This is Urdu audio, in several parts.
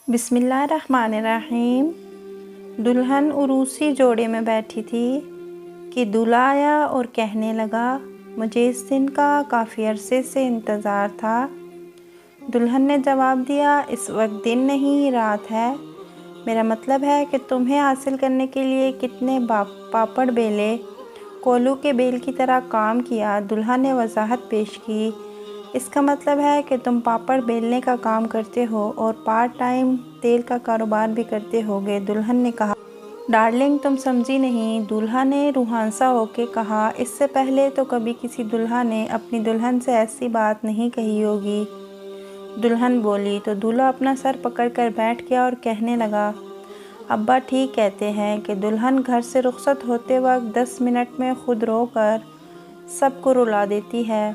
بسم اللہ الرحمن الرحیم۔ دلہن عروسی جوڑے میں بیٹھی تھی کہ دولہا آیا اور کہنے لگا، مجھے اس دن کا کافی عرصے سے انتظار تھا۔ دلہن نے جواب دیا، اس وقت دن نہیں رات ہے، میرا مطلب ہے کہ تمہیں حاصل کرنے کے لیے کتنے پاپڑ بیلے، کولو کے بیل کی طرح کام کیا۔ دولہا نے وضاحت پیش کی، اس کا مطلب ہے کہ تم پاپڑ بیلنے کا کام کرتے ہو اور پارٹ ٹائم تیل کا کاروبار بھی کرتے ہوگے۔ دلہن نے کہا، ڈارلنگ تم سمجھی نہیں۔ دولہا نے روحانسا ہو کے کہا، اس سے پہلے تو کبھی کسی دولہا نے اپنی دلہن سے ایسی بات نہیں کہی ہوگی۔ دلہن بولی تو دولہا اپنا سر پکڑ کر بیٹھ گیا اور کہنے لگا، ابا ٹھیک کہتے ہیں کہ دلہن گھر سے رخصت ہوتے وقت 10 منٹ میں خود رو کر سب کو رلا دیتی ہے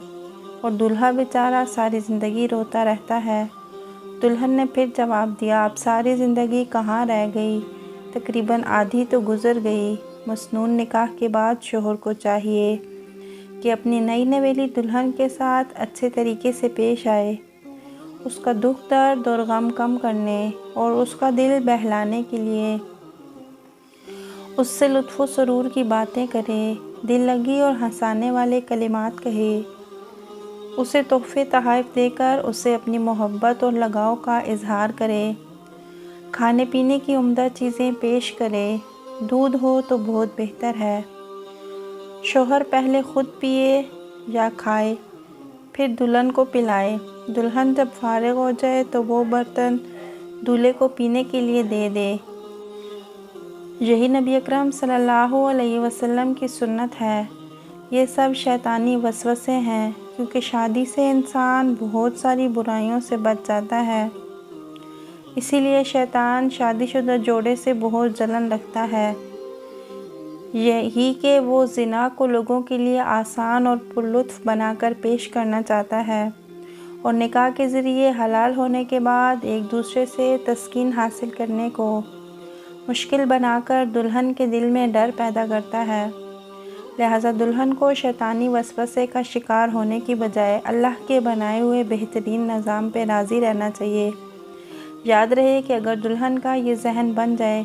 اور دولہا بیچارہ ساری زندگی روتا رہتا ہے۔ دلہن نے پھر جواب دیا، اب ساری زندگی کہاں رہ گئی، تقریباً آدھی تو گزر گئی۔ مسنون نکاح کے بعد شوہر کو چاہیے کہ اپنی نئی نویلی دلہن کے ساتھ اچھے طریقے سے پیش آئے، اس کا دکھ درد اور غم کم کرنے اور اس کا دل بہلانے کے لیے اس سے لطف و سرور کی باتیں کرے، دل لگی اور ہنسانے والے کلمات کہے، اسے تحفے تحائف دے کر اسے اپنی محبت اور لگاؤ کا اظہار کرے، کھانے پینے کی عمدہ چیزیں پیش کرے، دودھ ہو تو بہت بہتر ہے۔ شوہر پہلے خود پیے یا کھائے، پھر دلہن کو پلائے، دلہن جب فارغ ہو جائے تو وہ برتن دولہے کو پینے کے لیے دے دے۔ یہی نبی اکرم صلی اللہ علیہ وسلم کی سنت ہے۔ یہ سب شیطانی وسوسے ہیں، کیونکہ شادی سے انسان بہت ساری برائیوں سے بچ جاتا ہے۔ اسی لیے شیطان شادی شدہ جوڑے سے بہت جلن رکھتا ہے، یہی کہ وہ زنا کو لوگوں کے لیے آسان اور پرلطف بنا کر پیش کرنا چاہتا ہے اور نکاح کے ذریعے حلال ہونے کے بعد ایک دوسرے سے تسکین حاصل کرنے کو مشکل بنا کر دلہن کے دل میں ڈر پیدا کرتا ہے۔ لہٰذا دلہن کو شیطانی وسوسے کا شکار ہونے کی بجائے اللہ کے بنائے ہوئے بہترین نظام پہ راضی رہنا چاہیے۔ یاد رہے کہ اگر دلہن کا یہ ذہن بن جائے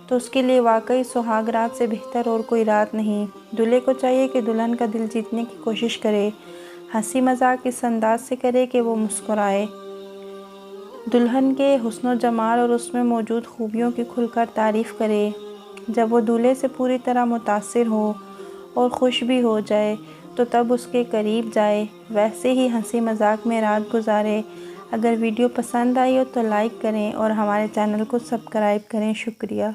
تو اس کے لیے واقعی سہاگ رات سے بہتر اور کوئی رات نہیں۔ دولہے کو چاہیے کہ دلہن کا دل جیتنے کی کوشش کرے، ہنسی مذاق اس انداز سے کرے کہ وہ مسکرائے، دلہن کے حسن و جمال اور اس میں موجود خوبیوں کی کھل کر تعریف کرے۔ جب وہ دولہے سے پوری طرح متاثر ہو اور خوش بھی ہو جائے تو تب اس کے قریب جائے، ویسے ہی ہنسی مذاق میں رات گزارے۔ اگر ویڈیو پسند آئی ہو تو لائک کریں اور ہمارے چینل کو سبسکرائب کریں۔ شکریہ۔